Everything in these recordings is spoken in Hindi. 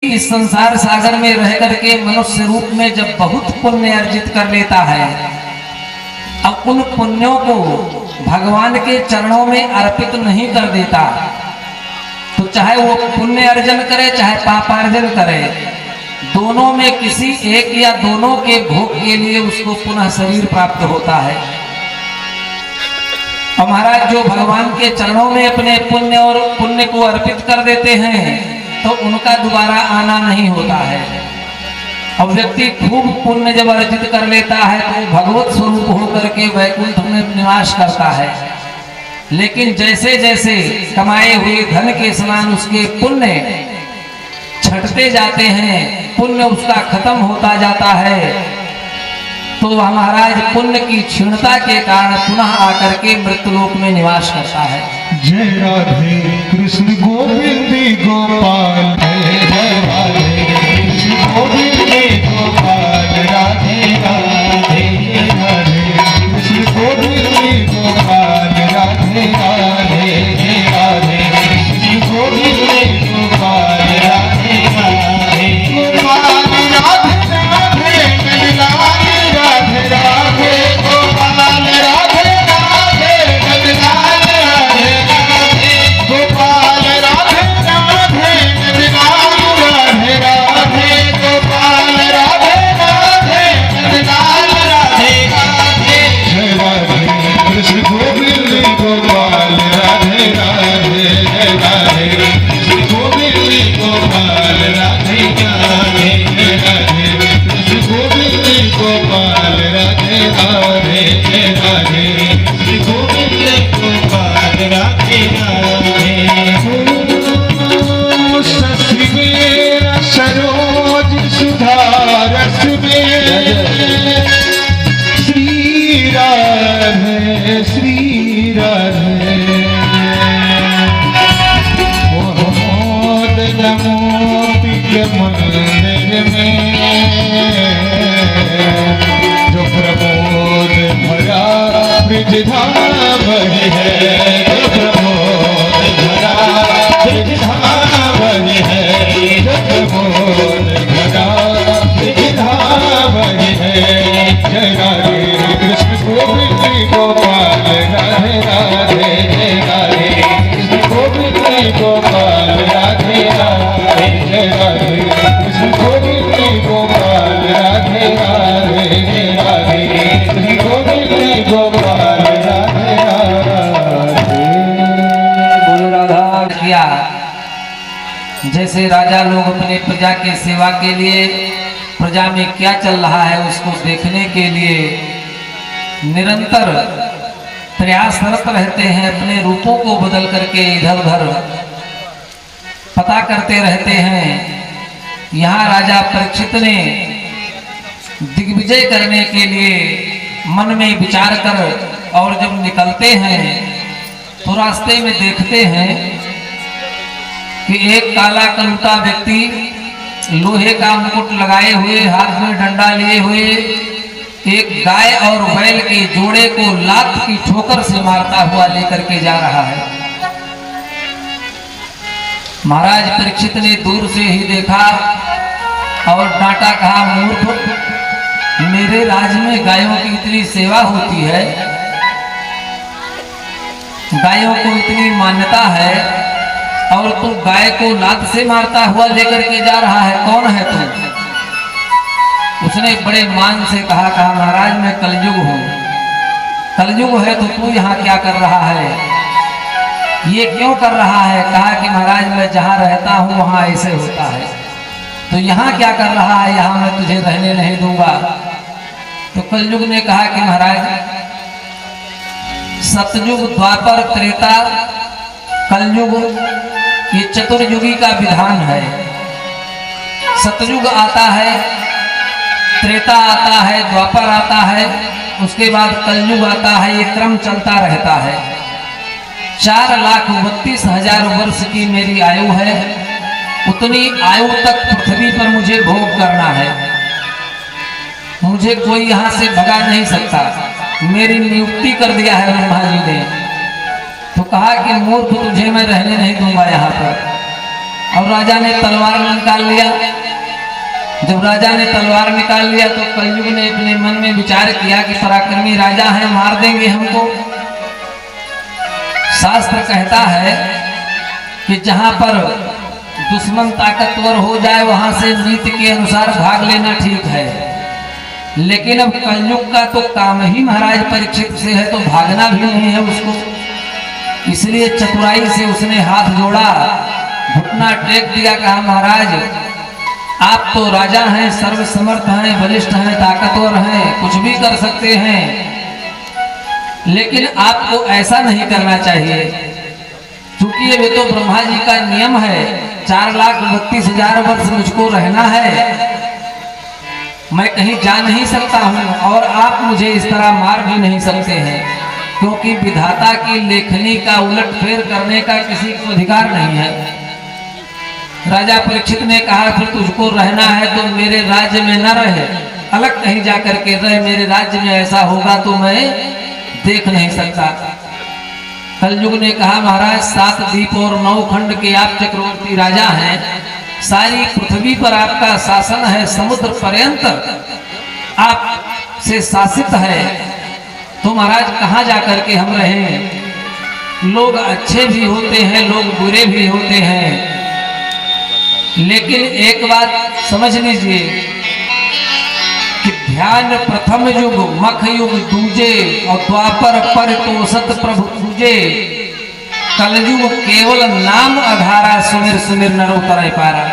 इस संसार सागर में रह करके मनुष्य रूप में जब बहुत पुण्य अर्जित कर लेता है, अब उन पुण्यों को भगवान के चरणों में अर्पित नहीं कर देता, तो चाहे वो पुण्य अर्जन करे चाहे पापार्जन करे, दोनों में किसी एक या दोनों के भोग के लिए उसको पुनः शरीर प्राप्त होता है। और महाराज जो भगवान के चरणों में अपने पुण्य को अर्पित कर देते हैं तो उनका दोबारा आना नहीं होता है। और व्यक्ति खूब पुण्य जब अर्जित कर लेता है तो भगवत स्वरूप होकर के वैकुंठ में निवास करता है। लेकिन जैसे जैसे कमाए हुए धन के समान उसके पुण्य छटते जाते हैं, पुण्य उसका खत्म होता जाता है, तो वह महाराज पुण्य की क्षीणता के कारण पुनः आकर के मृत्युलोक में निवास करता है। जय राधे कृष्ण गोविंद गोपाल, जय राधे कृष्ण गोविंद गोपाल, राधे राधे राधे कृष्ण गोविंद गोपाल, राधे राधे राधे कृष्ण गोविंद गोपाल, राधे राधे गोपाल, राधे राधे नंदलाल, राधे राधे गोपाल, राधे राधे नंदलाल, राधे राधे गोपाल, राधे राधे नंदलाल, राधे राधे गोपाल, राधे राधे नंदलाल, राधे राधे। जय राधे कृष्ण गोविंद गोपाल, राधे राधे, जय राधे कृष्ण गोविंद गोपाल, राधे राधे, जय राधे कृष्ण गोविंद गोपाल, राधे राधे, जय राधे कृष्ण गोविंद गोपाल, राधे राधे। शशि मेरा सरोज सुधा रस में, श्री राधे श्री राधे, मोद मोती के मंदिर में जो प्रमोद भरा ब्रजधाम है, जो प्रमोद भरा ब्रजधाम है, जो प्रमोद भरा ब्रजधाम है। जय राधे कृष्ण गोविंद गोपाल, राधे राधे, जय राधे कृष्ण गोविंद गोपाल, राधे राधे, जय राधे कृष्ण गोविंद गोपाल, राधे राधे, जय राधे कृष्ण गोविंद गोपाल, राधे राधे। बोलो राधा किया। जैसे राजा लोग अपने प्रजा की सेवा के लिए प्रजा में क्या चल रहा है उसको देखने के लिए निरंतर प्रयासरत रहते हैं, अपने रूपों को बदल करके इधर उधर पता करते रहते हैं। यहाँ राजा परीक्षित ने दिग्विजय करने के लिए मन में विचार कर और जब निकलते हैं तो रास्ते में देखते हैं कि एक काला कलूटा व्यक्ति लोहे का मुकुट लगाए हुए, हाथ में डंडा लिए हुए, एक गाय और बैल के जोड़े को लात की ठोकर से मारता हुआ लेकर के जा रहा है। महाराज परीक्षित ने दूर से ही देखा और डांटा, कहा मूर्ख, मेरे राज्य में गायों की इतनी सेवा होती है, गायों को इतनी मान्यता है और तू गाय को लात से मारता हुआ लेकर के जा रहा है, कौन है तू? उसने बड़े मान से कहा महाराज मैं कलयुग हूँ। कलयुग है तो तू यहाँ क्या कर रहा है, ये क्यों कर रहा है? कहा कि महाराज मैं जहाँ रहता हूँ वहाँ ऐसे होता है, तो यहाँ क्या कर रहा है, यहाँ मैं तुझे रहने नहीं दूंगा। तो कलयुग ने कहा कि महाराज सतयुग, द्वापर, त्रेता, कलयुग ये चतुर्युगी का विधान है। सतयुग आता है, त्रेता आता है, द्वापर आता है, उसके बाद कलयुग आता है, ये क्रम चलता रहता है। 4,32,000 वर्ष की मेरी आयु है, उतनी आयु तक पृथ्वी पर मुझे भोग करना है, मुझे कोई यहाँ से भगा नहीं सकता, मेरी नियुक्ति कर दिया है ब्रह्मा जी ने। तो कहा कि मूर्ख तुझे मैं रहने नहीं दूंगा यहाँ पर, और राजा ने तलवार निकाल लिया। जब राजा ने तलवार निकाल लिया तो कलयुग ने अपने मन में विचार किया कि पराक्रमी राजा है, मार देंगे हमको। शास्त्र कहता है कि जहां पर दुश्मन ताकतवर हो जाए वहां से नीति के अनुसार भाग लेना ठीक है, लेकिन अब कलयुग का तो काम ही महाराज परीक्षित से है, तो भागना भी नहीं है उसको। इसलिए चतुराई से उसने हाथ जोड़ा, घुटना टेक दिया, कहा महाराज आप तो राजा हैं, सर्वसमर्थ हैं, बलिष्ठ हैं, ताकतवर हैं, कुछ भी कर सकते हैं, लेकिन आपको ऐसा नहीं करना चाहिए। क्योंकि ये तो ब्रह्मा जी का नियम है, 4,32,000 वर्ष मुझको रहना है, मैं कहीं जा नहीं सकता हूं और आप मुझे इस तरह मार भी नहीं सकते हैं, क्योंकि विधाता की लेखनी का उलटफेर करने का किसी को अधिकार नहीं है। राजा परीक्षित ने कहा फिर तुझको रहना है तो मेरे राज्य में न रहे, अलग कहीं जाकर के रहे, मेरे राज्य में ऐसा होगा तो मैं देख नहीं सकता। कलयुग ने कहा महाराज 7 द्वीप और 9 खंड के आप चक्रवर्ती राजा हैं, सारी पृथ्वी पर आपका शासन है, समुद्र पर्यंत आप से शासित है, तो महाराज कहाँ जाकर के हम रहें? लोग अच्छे भी होते हैं, लोग बुरे भी होते हैं, लेकिन एक बात समझ लीजिए कि ध्यान प्रथम युग मख युग दूजे और द्वापर पर तो सत प्रभु पूजे, कलयुग केवल नाम आधारा सुमिर सुमिर नरो तरह पारा।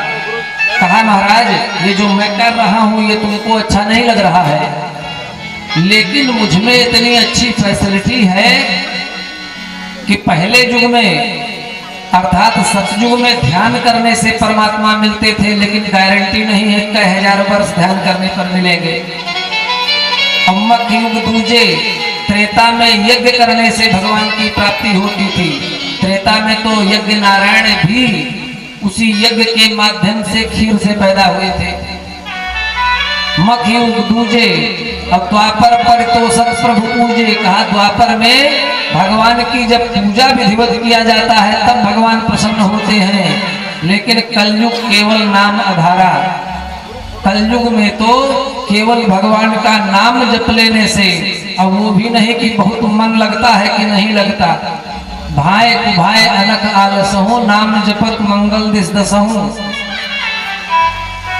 कहा महाराज ये जो मैं कर रहा हूं ये तुमको अच्छा नहीं लग रहा है, लेकिन मुझमें इतनी अच्छी फैसिलिटी है कि पहले युग में अर्थात सतयुग में ध्यान करने से परमात्मा मिलते थे, लेकिन गारंटी नहीं है कई हजार वर्ष ध्यान करने पर मिलेंगे। अम्मक युग दूजे, त्रेता में यज्ञ करने से भगवान की प्राप्ति होती थी। त्रेता में तो यज्ञ नारायण भी उसी यज्ञ के माध्यम से क्षीर से पैदा हुए थे। मख युग दूजे, अब द्वापर पर तो सत प्रभु पूजे। कहा द्वापर में भगवान की जब पूजा विधिवत किया जाता है तब भगवान प्रसन्न होते हैं, लेकिन कलयुग केवल नाम आधारा। कलयुग में तो केवल भगवान का नाम जप लेने से, अब वो भी नहीं कि बहुत मन लगता है कि नहीं लगता, भाई कुभाई अनक आलसहु नाम जपत मंगल दिस दसहु।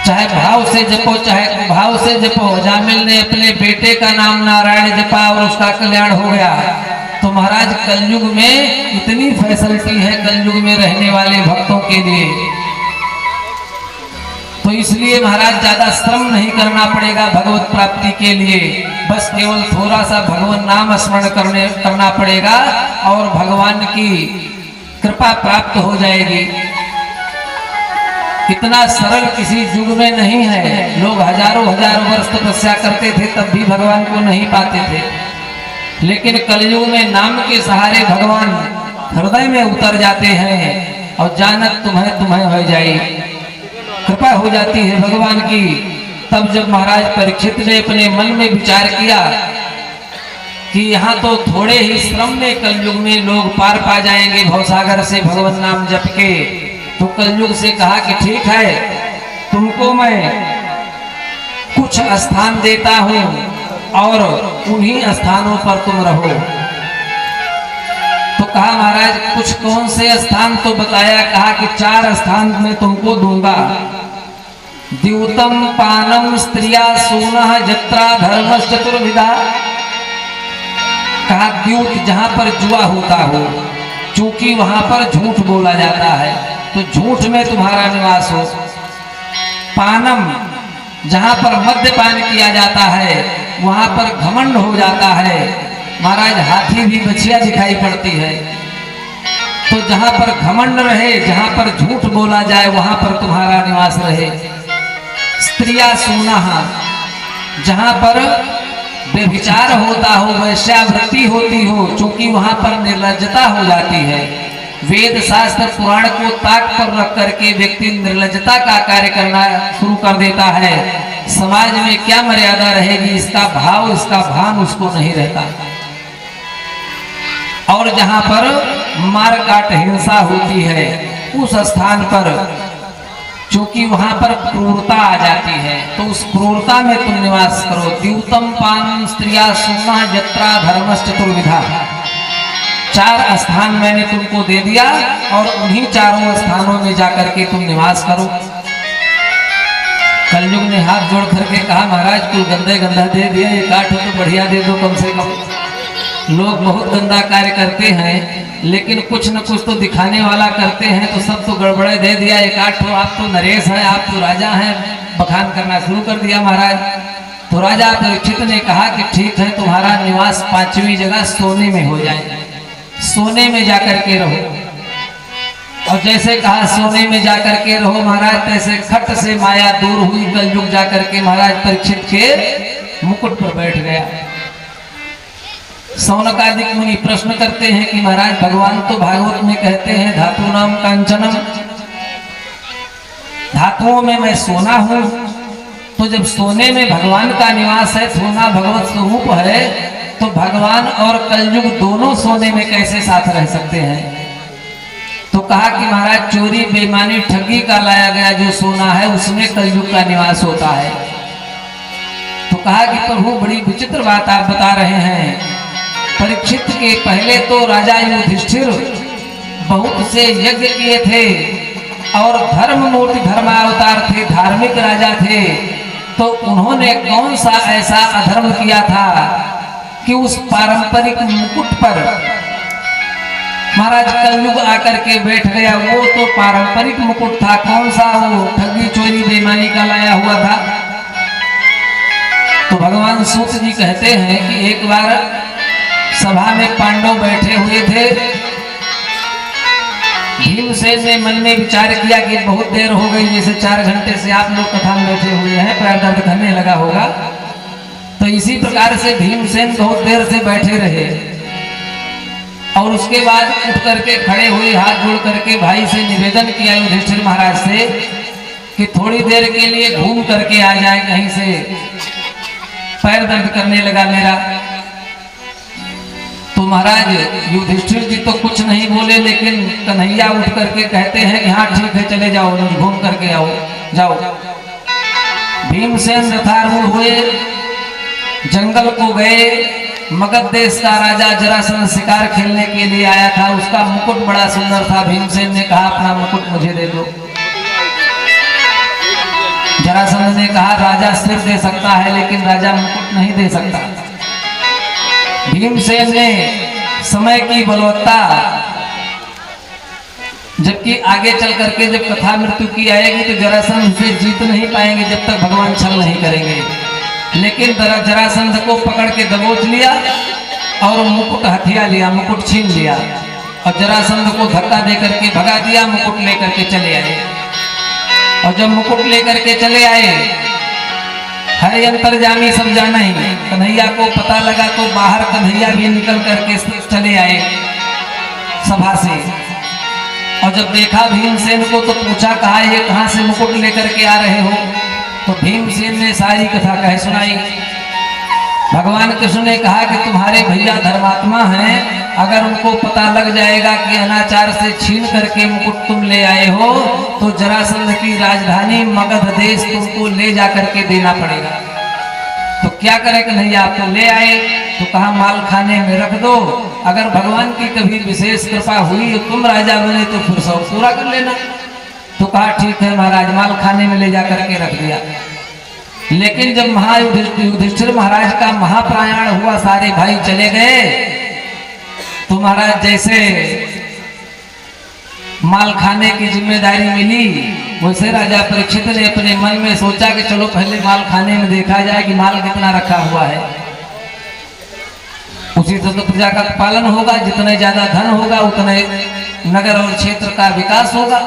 चाहे भाव से जपो चाहे भाव से जपो। जामिल ने अपने बेटे का नाम नारायण जपा और उसका कल्याण हो गया। तो महाराज कलयुग में इतनी फैसिलिटी है कलयुग में रहने वाले भक्तों के लिए, तो इसलिए महाराज ज्यादा श्रम नहीं करना पड़ेगा भगवत प्राप्ति के लिए, बस केवल थोड़ा सा भगवान नाम स्मरण करना पड़ेगा और भगवान की कृपा प्राप्त हो जाएगी। इतना सरल किसी युग में नहीं है। लोग हजारों वर्ष तपस्या करते थे तब भी भगवान को नहीं पाते थे, लेकिन कलयुग में नाम के सहारे भगवान हृदय में उतर जाते हैं और जानत तुम्हें तुम्हें हो जाए, कृपा हो जाती है भगवान की। तब जब महाराज परीक्षित ने अपने मन में विचार किया कि यहाँ तो थोड़े ही श्रम में कलयुग में लोग पार पा जाएंगे भवसागर से भगवान नाम जप के, तो कलयुग से कहा कि ठीक है तुमको मैं कुछ स्थान देता हूं और उन्हीं स्थानों पर तुम रहो। तो कहा महाराज कुछ कौन से स्थान? तो बताया, कहा कि 4 स्थान मैं तुमको दूंगा। द्यूतम पानम स्त्रिया सूनः जत्रा धर्म चतुर्विधा। कहा द्यूत जहां पर जुआ होता हो, चूंकि वहां पर झूठ बोला जाता है तो झूठ में तुम्हारा निवास हो। पानम जहां पर मद्यपान किया जाता है वहां पर घमंड हो जाता है। महाराज हाथी भी बछिया दिखाई पड़ती है, तो जहां पर घमंड रहे, जहां पर झूठ बोला जाए वहां पर तुम्हारा निवास रहे। स्त्रिया सूनः, जहां पर व्यभिचार होता हो, वैश्यावृत्ति होती हो, चूंकि वहां पर निर्लज्जता हो जाती है। वेद शास्त्र पुराण को ताक पर रख करके व्यक्ति निर्लज्जता का कार्य करना शुरू कर देता है। समाज में क्या मर्यादा रहेगी, इसका भाव इसका भान उसको नहीं रहता। और जहां पर मार काट हिंसा होती है उस स्थान पर क्योंकि वहां पर क्रूरता आ जाती है, तो उस क्रूरता में तुम निवास करो। द्यूतम पान स्त्रिया सुना यत्रा धर्मश्च चतुर्विधा, 4 स्थान मैंने तुमको दे दिया और उन्हीं 4 स्थानों में जाकर के तुम निवास करो। कलयुग ने हाथ जोड़ करके कहा, महाराज कुल गंदे गंदा दे दिया, एक 8 तो बढ़िया दे दो कम से कम। लोग बहुत गंदा कार्य करते हैं, लेकिन कुछ न कुछ तो दिखाने वाला करते हैं, तो सब तो गड़बड़े दे दिया। 1 8 तो आप तो नरेश हैं, आप तो राजा हैं, बखान करना शुरू कर दिया महाराज। तो राजा परीक्षित ने कहा कि ठीक है, तुम्हारा निवास 5वीं जगह सोने में हो जाए, सोने में जाकर के रहो। और जैसे कहा सोने में जाकर के रहो महाराज, तैसे खट से माया दूर हुई। कलयुग जाकर के महाराज परीक्षित के मुकुट पर बैठ गया। सौनकादिक मुनि प्रश्न करते हैं कि महाराज भगवान तो भागवत में कहते हैं धातु नाम कांचनम, धातुओं में मैं सोना हूं, तो जब सोने में भगवान का निवास है, सोना भगवत स्वरूप है, तो भगवान और कलयुग दोनों सोने में कैसे साथ रह सकते हैं? तो कहा कि महाराज चोरी बेईमानी ठगी का लाया गया जो सोना है, उसमें कलयुग का निवास होता है। तो कहा कि प्रभु बड़ी विचित्र बात आप बता रहे हैं। परीक्षित के पहले तो राजा युधिष्ठिर बहुत से यज्ञ किए थे और धर्म मूर्ति धर्मावतार थे, धार्मिक राजा थे, तो उन्होंने कौन सा ऐसा अधर्म किया था कि उस पारंपरिक मुकुट पर महाराज कलयुग आकर के बैठ गया? वो तो पारंपरिक मुकुट था, कौन सा वो ठगी चोरी बेईमानी का लाया हुआ था। तो भगवान सूत जी कहते हैं कि एक बार सभा में पांडव बैठे हुए थे, भीमसेन ने मन में विचार किया कि बहुत देर हो गई, जैसे 4 घंटे से आप लोग कथा में बैठे हुए हैं, पैर दर्द करने लगा होगा। तो इसी प्रकार से भीमसेन बहुत देर से बैठे रहे और उसके बाद उठ करके खड़े हुए, हाथ जोड़ करके भाई से निवेदन किया युधिष्ठिर महाराज से कि थोड़ी देर के लिए घूम करके आ जाए कहीं से, पैर दर्द करने लगा मेरा। तो महाराज युधिष्ठिर जी तो कुछ नहीं बोले, लेकिन कन्हैया उठ करके कहते हैं कि हाँ ठीक है चले जाओ, घूम करके आओ, जाओ। भीमसेन रथारूढ़ हुए, जंगल को गए। मगध देश का राजा जरासंध शिकार खेलने के लिए आया था, उसका मुकुट बड़ा सुंदर था। भीमसेन ने कहा अपना मुकुट मुझे दे दो। जरासंध ने कहा राजा सिर दे सकता है, लेकिन राजा मुकुट नहीं दे सकता। भीमसेन ने समय की बलवत्ता, जबकि आगे चल करके जब कथा मृत्यु की आएगी तो जरासंध से जीत नहीं पाएंगे जब तक भगवान छल नहीं करेंगे। लेकिन जरासंध को पकड़ के दबोच लिया और मुकुट हथिया लिया, मुकुट छीन लिया और जरासंध को धक्का देकर के भगा दिया। मुकुट लेकर के चले आए और जब मुकुट लेकर के चले आए, हरे अंतर्जामी सब जाना ही, कन्हैया को पता लगा तो बाहर कन्हैया भी निकल करके चले आए सभा से। और जब देखा भीमसेन को तो पूछा कहा ये कहां से मुकुट लेकर के आ रहे हो? तो भीमसेन ने सारी कथा कह सुनाई। भगवान कृष्ण ने कहा कि तुम्हारे भैया धर्मात्मा हैं, अगर उनको पता लग जाएगा कि अनाचार से छीन करके मुकुट तुम ले आए हो तो जरासंध की राजधानी मगध देश तुमको ले जा करके देना पड़ेगा। तो क्या करे कन्हैया, आप तो ले आए, तो कहा माल खाने में रख दो, अगर भगवान की कभी विशेष कृपा हुई और तुम राजा बने तो फिर सब पूरा कर लेना। तो कहा ठीक है महाराज, माल खाने में ले जा करके रख दिया। लेकिन जब युधिष्ठिर महाराज का महाप्रयाण हुआ, सारे भाई चले गए, तो महाराज जैसे माल खाने की जिम्मेदारी मिली, वैसे राजा परीक्षित ने अपने मन में सोचा कि चलो पहले माल खाने में देखा जाए कि माल कितना रखा हुआ है, उसी से तो प्रजा का पालन होगा, जितने ज्यादा धन होगा उतने नगर और क्षेत्र का विकास होगा।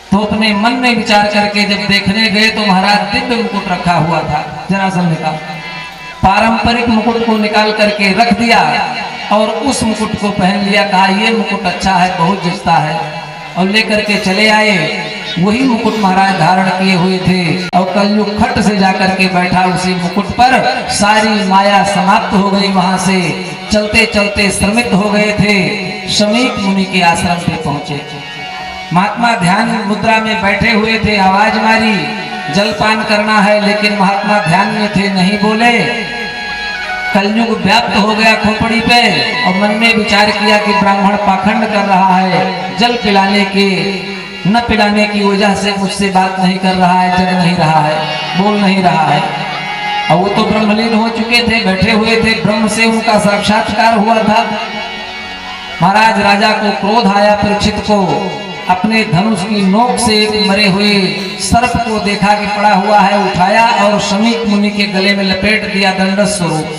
तो अपने मन में विचार करके जब देखने गए तो महाराज दिव्य मुकुट रखा हुआ था जरासंध का। पारंपरिक मुकुट को निकाल करके रख दिया और उस मुकुट को पहन लिया। कहा ये मुकुट अच्छा है, बहुत जचता है, और लेकर के चले आए। वही मुकुट महाराज धारण किए हुए थे और कलयुग खट से जाकर के बैठा उसी मुकुट पर। सारी माया समाप्त हो गई, वहां से चलते चलते श्रमित हो गए थे, शमीक मुनि के आश्रम पे पहुंचे। महात्मा ध्यान मुद्रा में बैठे हुए थे, आवाज मारी जलपान करना है, लेकिन महात्मा ध्यान में थे, नहीं बोले। कलयुग व्याप्त हो गया खोपड़ी पे और मन में विचार किया कि ब्राह्मण पाखंड कर रहा है, जल पिलाने के न पिलाने की वजह से मुझसे बात नहीं कर रहा है, जग नहीं रहा है, बोल नहीं रहा है। और वो तो ब्रह्मलीन हो चुके थे, बैठे हुए थे, ब्रह्म से उनका साक्षात्कार हुआ था। महाराज राजा को क्रोध आया, परीक्षित को अपने धनुष की नोक से एक मरे हुए सर्प को देखा कि पड़ा हुआ है, उठाया और शमीक मुनि के गले में लपेट दिया दंडस स्वरूप।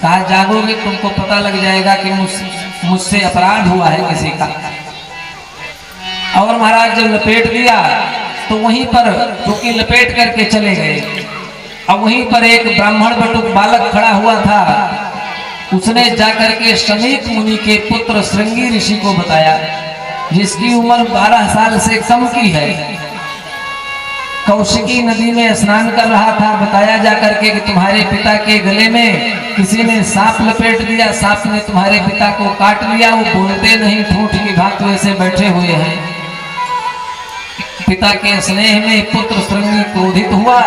कहा जागोगे तुमको पता लग जाएगा कि मुझसे अपराध हुआ है किसी का। और महाराज जब लपेट दिया तो वहीं पर क्योंकि लपेट करके चले गए, अब वहीं पर एक ब्राह्मण बटुक बालक खड़ा हुआ था, उसने जाकर के शमीक मुनि के पुत्र श्रृंगी ऋषि को बताया, जिसकी उम्र 12 साल से कम की है, कौशिकी नदी में स्नान कर रहा था। बताया जाकर के कि तुम्हारे पिता के गले में किसी ने सांप लपेट दिया, सांप ने तुम्हारे पिता को काट लिया। वो बोलते नहीं, ठूठ की भांति वैसे बैठे हुए हैं। पिता के स्नेह में पुत्र श्रृंगी क्रोधित हुआ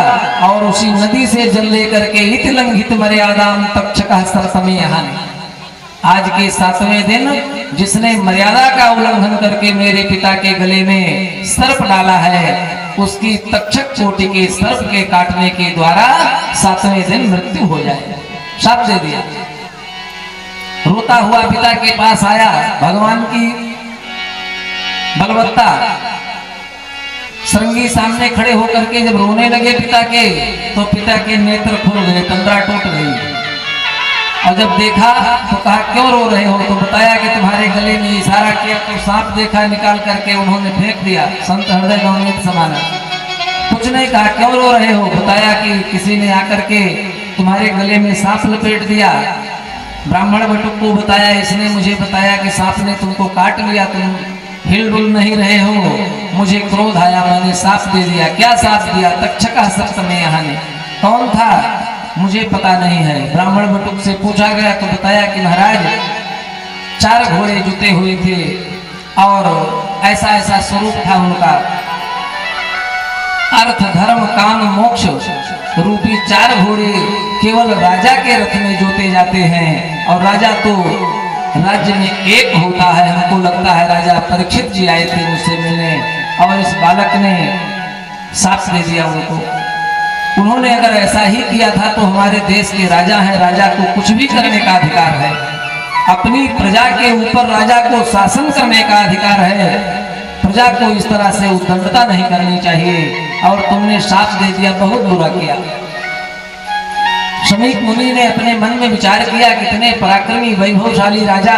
और उसी नदी से जल लेकर के इत लंघित मर्यादाम तक्षका सर्पमे हन। आज के 7वें दिन जिसने मर्यादा का उल्लंघन करके मेरे पिता के गले में सर्प डाला है, उसकी तक्षक कोटि के सर्प के काटने के द्वारा 7वें दिन मृत्यु हो जाए। शाप दे दिया। रोता हुआ पिता के पास आया, भगवान की बलवत्ता। श्रृंगी सामने खड़े होकर के जब रोने लगे पिता के, तो पिता के नेत्र खुल गए, तंद्रा टूट गई। और जब देखा तो कहा क्यों रो रहे हो? तो बताया कि तुम्हारे गले में इशारा किया तो सांप देखा, निकाल करके उन्होंने फेंक दिया। संत हृदय नवनीत समाना। कुछ नहीं कहा, क्यों रो रहे हो? बताया कि किसी ने आकर के तुम्हारे गले में सांप लपेट दिया। ब्राह्मण बटुक को बताया, इसने मुझे बताया कि सांप ने तुमको काट लिया, तुम हिलडुल नहीं रहे हो। मुझे क्रोध आया, मैंने सांप दे दिया। क्या सांप दिया? तक्षका सर्पमे हन। कौन था? मुझे पता नहीं है। ब्राह्मण बटुक से पूछा गया तो बताया कि महाराज 4 घोड़े जुते हुए थे और ऐसा ऐसा स्वरूप था उनका। अर्थ धर्म काम मोक्ष रूपी 4 घोड़े केवल राजा के रथ में जोते जाते हैं, और राजा तो राज्य में एक होता है। हमको लगता है राजा परीक्षित जी आए थे मुझसे मिलने, और इस बालक ने साथ दे दिया उनको। उन्होंने अगर ऐसा ही किया था तो हमारे देश के राजा हैं, राजा को कुछ भी करने का अधिकार है। अपनी प्रजा के ऊपर राजा को शासन करने का अधिकार है। प्रजा को इस तरह से उद्दंडता नहीं करनी चाहिए। और तुमने साथ दे दिया, बहुत बुरा किया। शमीक मुनि ने अपने मन में विचार किया, कितने पराक्रमी वैभवशाली राजा,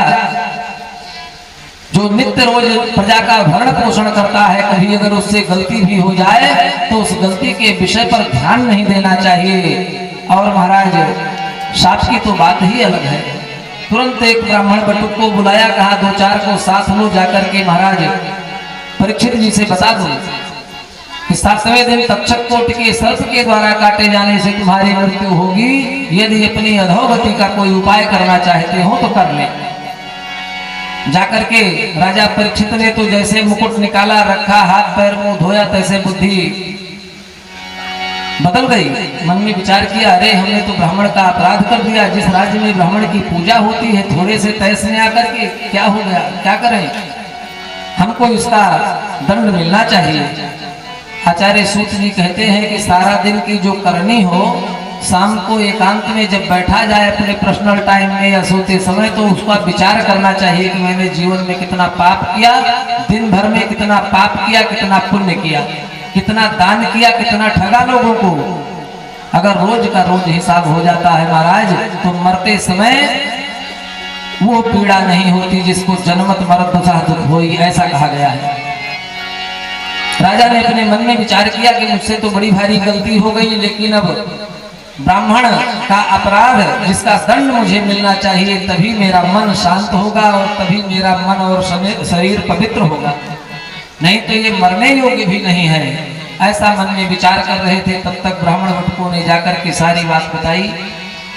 जो नित्य रोज प्रजा का भरण पोषण करता है। कभी अगर उससे गलती भी हो जाए तो उस गलती के विषय पर ध्यान नहीं देना चाहिए। और महाराज साप की तो बात ही अलग है। तुरंत एक ब्राह्मण बटुक को बुलाया, कहा 2-4 को साथ लो, जाकर के महाराज परीक्षित जी से बता दो कि 7वें दिन तक्षक कोटि के सर्प के द्वारा काटे जाने से तुम्हारी मृत्यु होगी। यदि अपनी अधोगति का कोई उपाय करना चाहते हो तो कर ले। जाकर के राजा परीक्षित ने तो जैसे मुकुट निकाला, रखा, हाथ पैर मुंह धोया, तैसे बुद्धि बदल गई। मन में विचार किया, अरे हमने तो ब्राह्मण का अपराध कर दिया। जिस राज्य में ब्राह्मण की पूजा होती है, थोड़े से तैस में आकर के क्या हो गया, क्या करें? हमको इसका दंड मिलना चाहिए। आचार्य सूत जी कहते हैं कि सारा दिन की जो करनी हो, शाम को एकांत में जब बैठा जाए अपने पर्सनल टाइम में या सोते समय, तो उसका विचार करना चाहिए कि मैंने जीवन में कितना पाप किया, दिन भर में कितना पाप किया, कितना पुण्य किया, कितना दान किया, कितना ठगा लोगों को। अगर रोज का रोज हिसाब हो जाता है महाराज, तो मरते समय वो पीड़ा नहीं होती जिसको जन्मत मरत दुसाह दुख होई, ऐसा कहा गया है। राजा ने अपने मन में विचार किया कि मुझसे तो बड़ी भारी गलती हो गई, लेकिन अब ब्राह्मण का अपराध जिसका दंड मुझे मिलना चाहिए, तभी मेरा मन शांत होगा और तभी मेरा मन और शरीर पवित्र होगा, नहीं तो ये मरने योग्य भी नहीं है। ऐसा मन में विचार कर रहे थे। तब तक ब्राह्मण बटुकों ने जाकर के सारी बात बताई।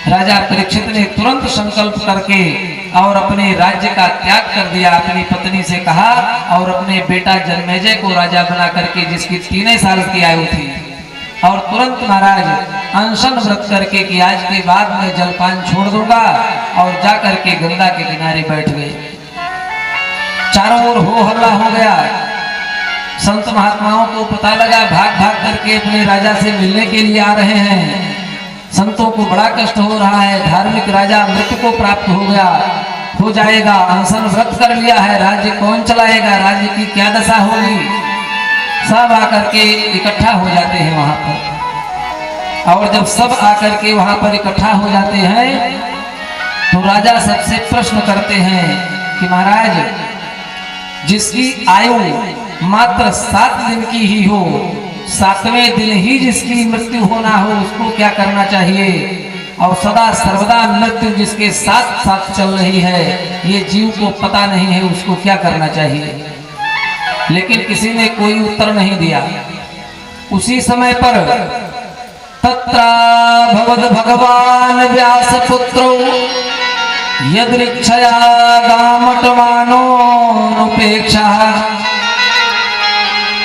राजा परीक्षित ने तुरंत संकल्प करके और अपने राज्य का त्याग कर दिया। अपनी पत्नी से कहा और अपने बेटा जन्मेजय को राजा बना करके, जिसकी 3 साल की आयु थी, और तुरंत महाराज अनशन व्रत करके कि आज के बाद मैं जलपान छोड़ दूंगा, और जा करके गंगा के किनारे बैठ गए। चारों ओर हो हल्ला हो गया। संत महात्माओं को पता लगा, भाग भाग करके अपने राजा से मिलने के लिए आ रहे हैं। संतों को बड़ा कष्ट हो रहा है, धार्मिक राजा मृत्यु को प्राप्त हो जाएगा, अनशन व्रत कर लिया है, राज्य कौन चलाएगा, राज्य की क्या दशा होगी। सब आकर के इकट्ठा हो जाते हैं वहां पर, और जब सब आकर के वहां पर इकट्ठा हो जाते हैं तो राजा सबसे प्रश्न करते हैं कि महाराज, जिसकी आयु मात्र 7 दिन की ही हो, 7वें दिन ही जिसकी मृत्यु होना हो, उसको क्या करना चाहिए, और सदा सर्वदा मृत्यु जिसके साथ साथ चल रही है, ये जीव को पता नहीं है, उसको क्या करना चाहिए। लेकिन किसी ने कोई उत्तर नहीं दिया। उसी समय पर तत्रा भगवद भगवान व्यास पुत्रो यदृक्षया गामटमानो नुपेक्षा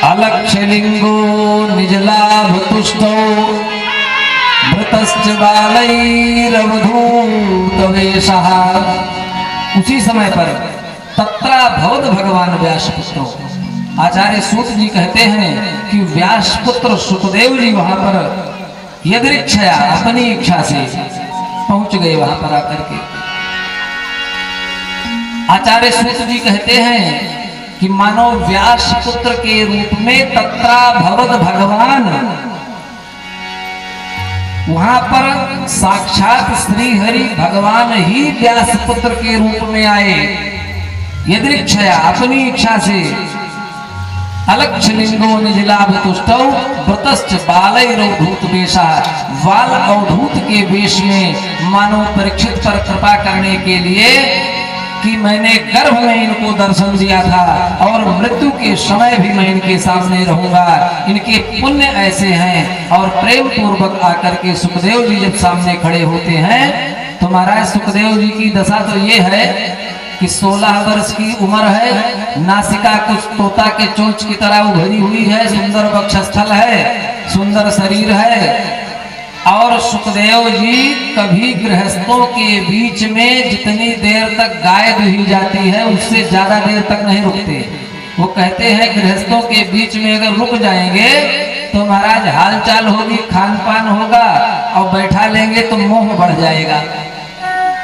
अलक्ष्यलिंगो निजलाभ तुष्टो भृतश्च बालैरवधूतवेशः। उसी समय पर तत्रा भगवद भगवान व्यास पुत्रो, आचार्य सूत जी कहते हैं कि व्यास पुत्र सुखदेव जी वहां पर यदृक्षया अपनी इच्छा से पहुंच गए वहां पर आकर के। आचार्य सूत जी कहते हैं कि मानो व्यास पुत्र के रूप में तत्रा भगवद भगवान, वहां पर साक्षात श्री हरि भगवान ही व्यास पुत्र के रूप में आए, यदृक्षया अपनी इच्छा से। अलक्ष्यलिंगो निजलाभ तुष्टौ व्रतश्च बालैरवधूत वेशः, बाल अवधूत के वेश में मानो परीक्षित पर कृपा करने के लिए कि मैंने गर्भ में इनको दर्शन दिया था और मृत्यु के समय भी मैं इनके सामने रहूंगा, इनके पुण्य ऐसे हैं। और प्रेम पूर्वक आकर के सुखदेव जी जब सामने खड़े होते हैं तो महाराज सुखदेव जी की दशा तो ये है कि 16 वर्ष की उम्र है, नासिका कुछ तोता के चोंच की तरह उभरी हुई है, सुंदर वक्षस्थल है, सुंदर शरीर है। और सुखदेव जी कभी गृहस्थों के बीच में जितनी देर तक गाय दुही जाती है उससे ज्यादा देर तक नहीं रुकते। वो कहते हैं गृहस्थों के बीच में अगर रुक जाएंगे तो महाराज हालचाल होगी, खान पान होगा, और बैठा लेंगे तो मोह बढ़ जाएगा।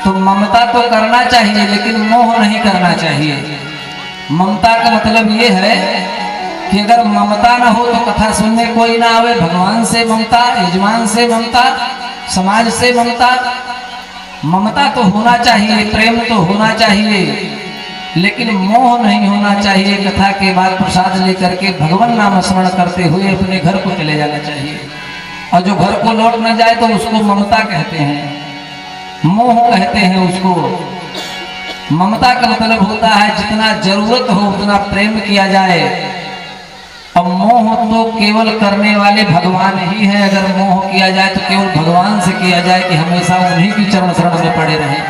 तो ममता तो करना चाहिए लेकिन मोह नहीं करना चाहिए। ममता का मतलब ये है कि अगर ममता ना हो तो कथा सुनने कोई ना आवे। भगवान से ममता, यजमान से ममता, समाज से ममता, ममता तो होना चाहिए, प्रेम तो होना चाहिए, लेकिन मोह नहीं होना चाहिए। कथा के बाद प्रसाद लेकर के भगवान नाम स्मरण करते हुए अपने घर को चले जाना चाहिए। और जो घर को लौट न जाए तो उसको ममता कहते हैं, मोह कहते हैं उसको। ममता का मतलब होता है जितना जरूरत हो उतना प्रेम किया जाए। अब मोह तो केवल करने वाले भगवान ही है। अगर मोह किया जाए तो केवल भगवान से किया जाए कि हमेशा उन्हीं की चरण शरण में पड़े रहे,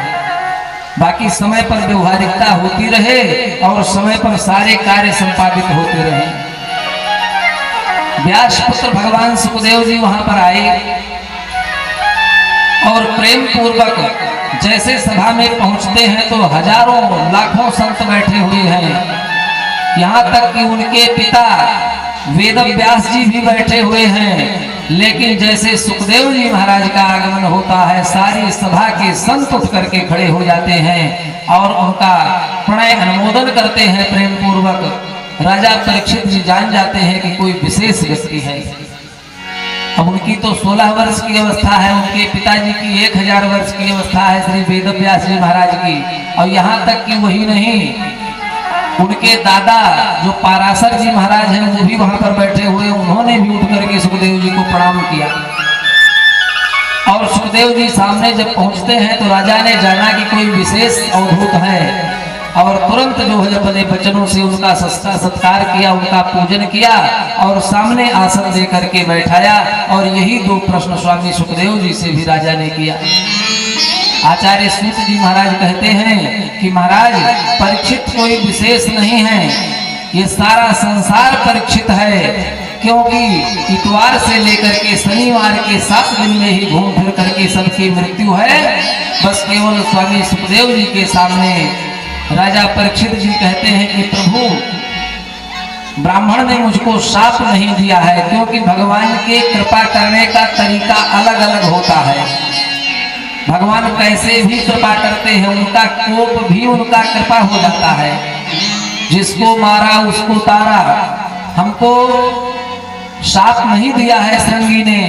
बाकी समय पर व्यवहारिकता होती रहे और समय पर सारे कार्य संपादित होते रहे। व्यास पुत्र भगवान सुखदेव जी वहां पर आए और प्रेम पूर्वक जैसे सभा में पहुंचते हैं तो हजारों लाखों संत बैठे हुए हैं। यहाँ तक कि उनके पिता वेद व्यास जी भी बैठे हुए हैं। लेकिन जैसे सुखदेव जी महाराज का आगमन होता है सारी सभा के संत उठ करके खड़े हो जाते हैं और उनका प्रणय अनुमोदन करते हैं प्रेम पूर्वक। राजा परीक्षित जी जान जाते हैं कि कोई विशेष व्यक्ति है। अब उनकी तो 16 वर्ष की अवस्था है, उनके पिताजी की 1000 वर्ष की अवस्था है श्री वेद व्यास जी महाराज की। और यहाँ तक कि वही नहीं, उनके दादा जो पाराशर जी महाराज हैं वो भी वहां पर बैठे हुए, उन्होंने भी उठ करके सुखदेव जी को प्रणाम किया। और सुखदेव जी सामने जब पहुंचते हैं तो राजा ने जाना कि कोई विशेष अवधूत है, और तुरंत जो है अपने वचनों से उनका सत्कार किया, उनका पूजन किया और सामने आसन दे करके बैठाया। और यही दो प्रश्न स्वामी सुखदेव जी से भी राजा ने किया। आचार्य सूत जी महाराज कहते हैं कि महाराज परीक्षित कोई विशेष नहीं है, ये सारा संसार परीक्षित है, क्योंकि इतवार से लेकर के शनिवार के 7 दिन में ही घूम फिर करके सबकी मृत्यु है। बस केवल स्वामी सुखदेव जी के सामने राजा परीक्षित जी कहते हैं कि प्रभु ब्राह्मण ने मुझको शाप नहीं दिया है, क्योंकि भगवान के कृपा करने का तरीका अलग अलग होता है। भगवान कैसे भी कृपा करते हैं, उनका कोप भी उनका कृपा हो जाता है। जिसको मारा उसको तारा। हमको शाप नहीं दिया है श्रृंगी ने,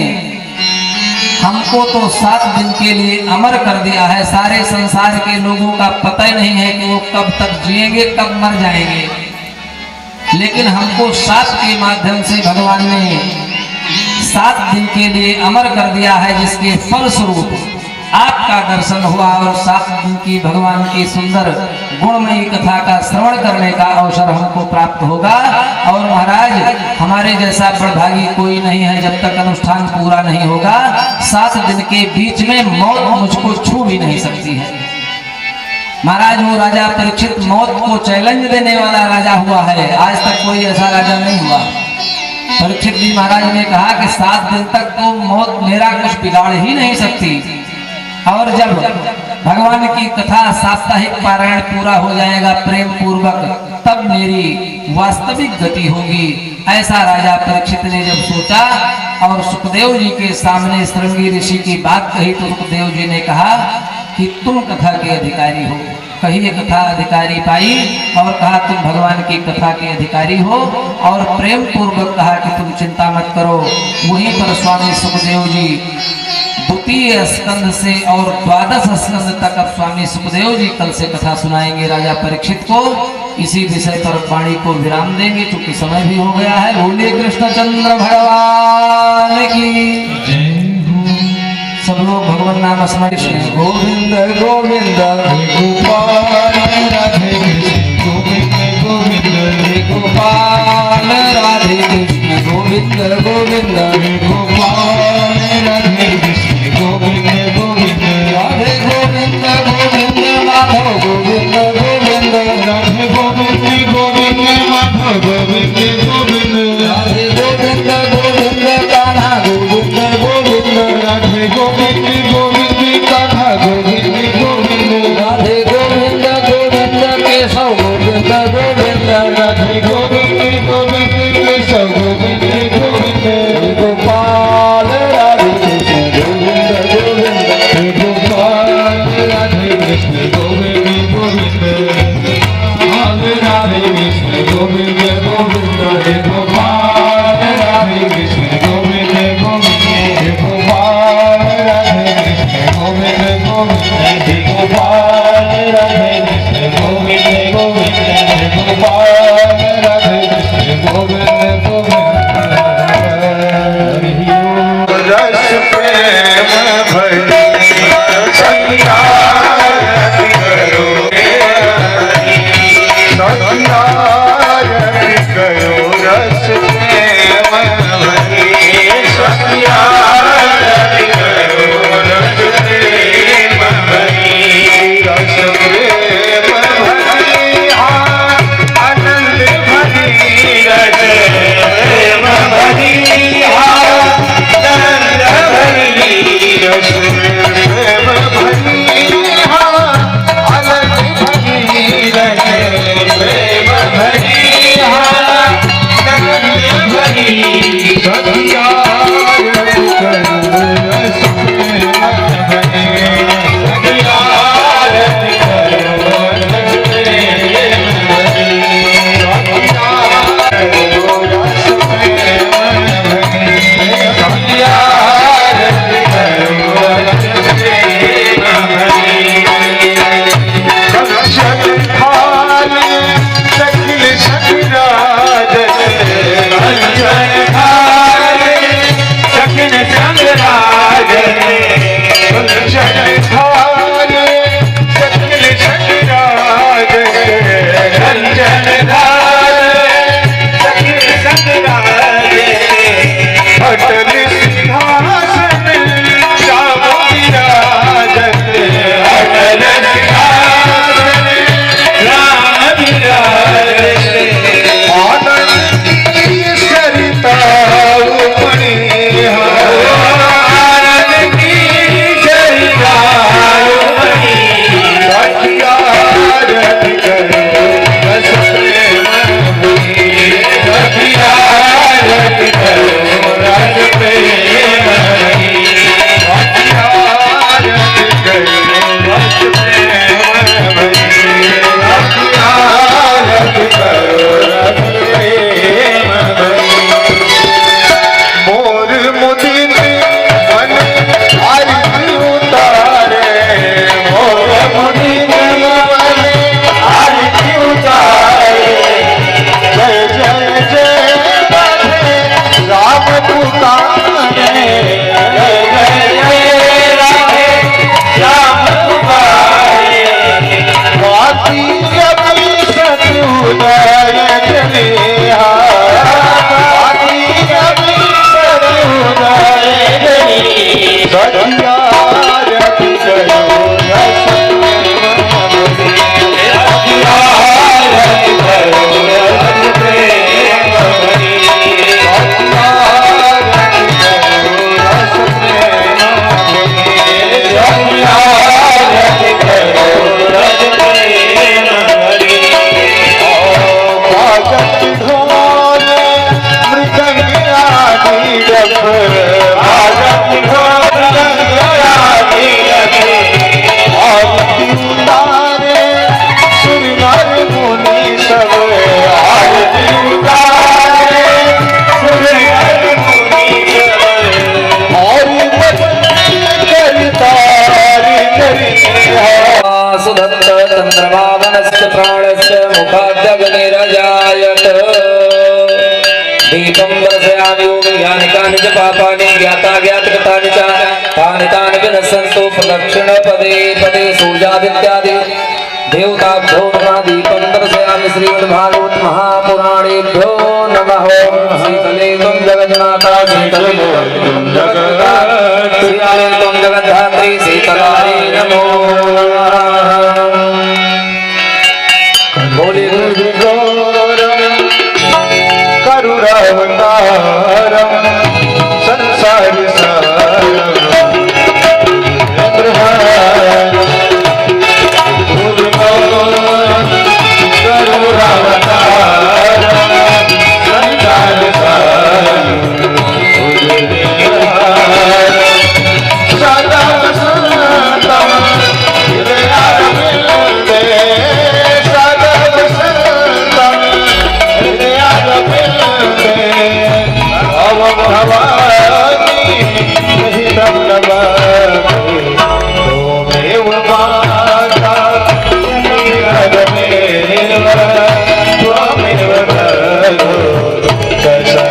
हमको तो 7 दिन के लिए अमर कर दिया है। सारे संसार के लोगों का पता ही नहीं है कि वो कब तक जिएंगे, कब मर जाएंगे, लेकिन हमको शाप के माध्यम से भगवान ने 7 दिन के लिए अमर कर दिया है, जिसके फलस्वरूप आपका दर्शन हुआ और 7 दिन की भगवान की सुंदर गुणमयी कथा का श्रवण करने का अवसर हमको प्राप्त होगा। और महाराज हमारे जैसा बड़भागी कोई नहीं है, जब तक अनुष्ठान पूरा नहीं होगा 7 दिन के बीच में मौत मुझको छू भी नहीं सकती है। महाराज वो राजा परीक्षित मौत को चैलेंज देने वाला राजा हुआ है, आज तक कोई ऐसा राजा नहीं हुआ। परीक्षित जी महाराज ने कहा कि 7 दिन तक तो मौत मेरा कुछ बिगाड़ ही नहीं सकती, और जब भगवान की कथा साप्ताहिक पारायण पूरा हो जाएगा प्रेम पूर्वक, तब मेरी वास्तविक गति होगी। ऐसा राजा परीक्षित ने जब सोचा और सुखदेव जी के सामने श्रृंगी ऋषि की बात कही, तो सुखदेव जी ने कहा कि तुम कथा के अधिकारी हो। कही कथा अधिकारी पाई और कहा तुम भगवान की कथा के अधिकारी हो, और प्रेम पूर्वक कहा कि तुम चिंता मत करो। वहीं पर स्वामी सुखदेव जी 2 स्कंद से और 12 स्कंद तक अब स्वामी सुखदेव जी कल से कथा सुनाएंगे राजा परीक्षित को। इसी विषय पर वाणी को विराम देंगे, क्योंकि समय भी हो गया है। बोलिए कृष्णचंद्र भगवान की। सब लोग भगवान नाम स्मरण करें। गोविंद गोविंद गोपाल राधे कृष्ण गोविंद गोविंद गोपाल राधे कृष्ण गोविंद गोविंद गोपाल राधे कृष्ण गोविंद गोविंद राधे गोविंद गोविंद माधव गोविंद गोविंद राधे गोविंद गोविंद माधव गोविंद गोविंद राधे गोविंद गोविंद कान्हा गोविंद गोविंद राधे गोविंद गोविंद कान्हा गोविंद गोविंद राधे गोविंद गोविंद केशव गोविंद गोविंद राधे गोविंद गोविंद केशव गोविंद गोविंद गोपाल राधे कृष्ण गोविंद गोविंद गोपाल राधे कृष्ण गोविंद गोविंद राधे कृष्ण गोविंद गोविंद गोपाल राधे कृष्ण गोविंद गोविंद गोपाल राधे कृष्ण गोविंद गोविंद गोपाल राधे कृष्ण गोविंद गोविंद गोपाल राधे कृष्ण गोविंद गोविंद रस प्रेम भरी संध्यारति करो संध्यारति करो रस प्रेम भरी संध्यारति करो रस प्रेम भरी रस प्रेम भरी आनंद भरी रस प्रेम भरी आनंद भरी सखिया रति करो रस प्रेम भरी। सखिया रति करो रस प्रेम भरी। सखिया रति करो रस प्रेम भरी। सखिया रति करो रस प्रेम भरी। बाजत ढोल मृदंग आदि रस बाजत ढोल मृदंग आदि रस आरती उतारे सुर नर मुनि सब आरती उतारे सुर नर मुनि सब और करता सुदत्त चंद्रमा वनस्य प्राणस्य मुखाद्यग्निरजायत दीपं दर्शयामि ओम ज्ञानिकानि च पापानि ज्ञाता ज्ञातकृतानि च तानि विनश्यन्तु प्रदक्षिण पदे पदे सूर्यादित्यादि देवताभ्यो नमः। दीपं दर्शयामि श्रीमद्भागवत महापुराणेभ्यो नमः। शीतले त्वं जगन्नाथा शीतले त्वं जगन्नाथ शीतले त्वं जगद्धात्री शीतलाय नमो बोले करुणावतारम संसार सारम करुणावतारम संसार सारम सदा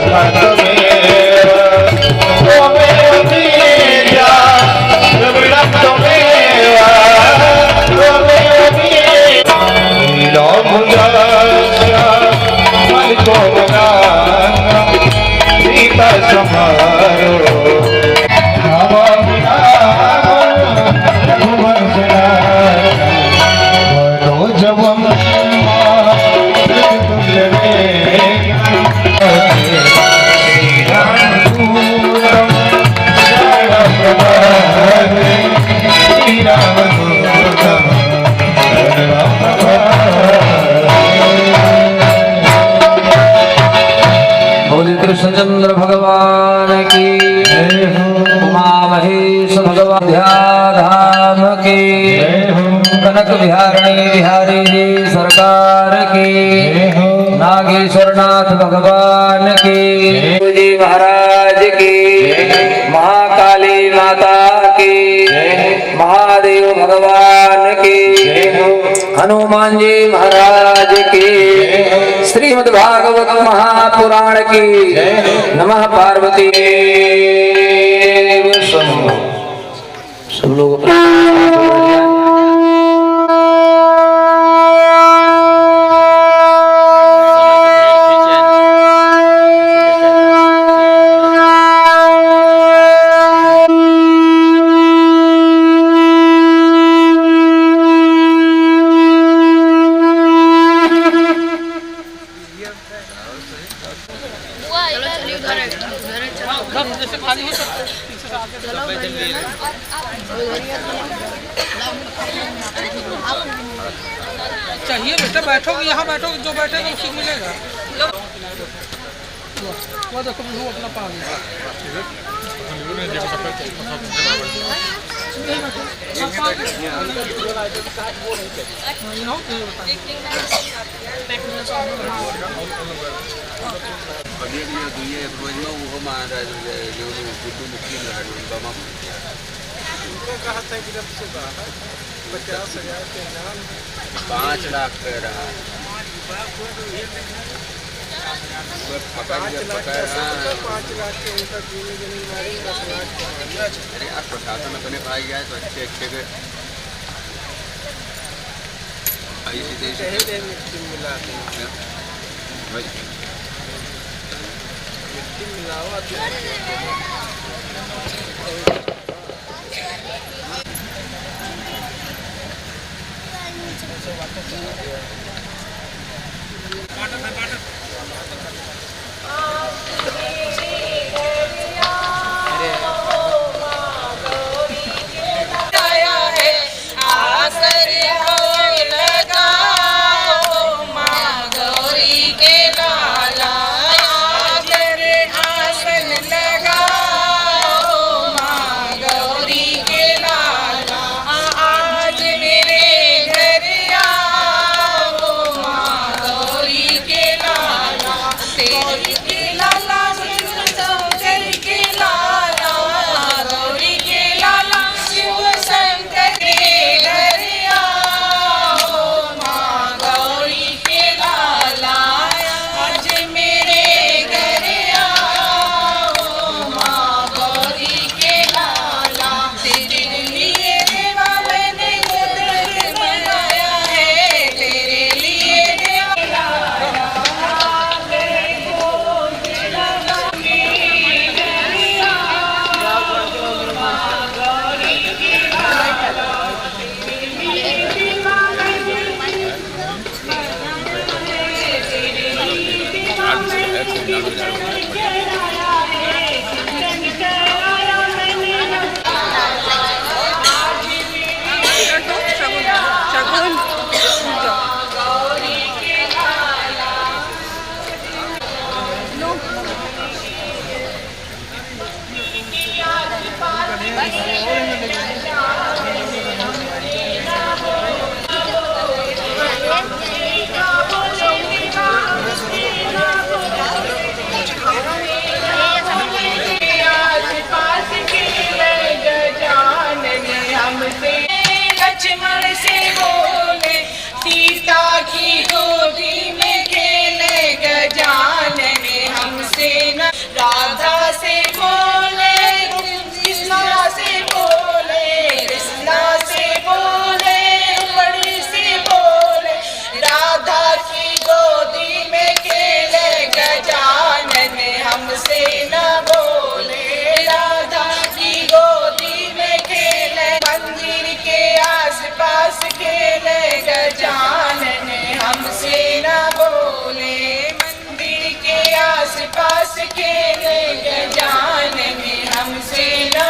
सनातन कृष्णचंद्र भगवान की उमा महेश भगवान ध्याधाम की कनक बिहारणी बिहारी जी सरकार की नागेश्वरनाथ भगवान की जी महाराज की महाकाली माता की महादेव भगवान की हनुमान जी महाराज की श्रीमद् भागवत महापुराण की नमः पार्वती सब लोग चाहिए बेटा, बैठोगे यहाँ बैठोगे, जो बैठेगा उसी को मिलेगा। वो देखो वो अपना पानी कहते हैं कि जब से 50,000 के नाम 5 लाख कह रहा है। 5 लाख के उनका जीने जमींदारी 10 लाख। अरे यार प्रशासन अपने पाई गया तो अच्छे अच्छे के ऐसी मिट्टी मिला मिट्टी मिलावा लक्ष्मण से बोले सीता की गोदी में खेले गजानन हमसे न राधा से बोले कृष्णा से बोले कृष्णा से बोले बड़ी से बोले राधा की गोदी में खेले गजानन हमसे न बोले राधा की गोदी में खेले मंदिर के आसपास खेले गजानन हमसे न बोले मंदिर के आसपास खेले गजानन हमसे न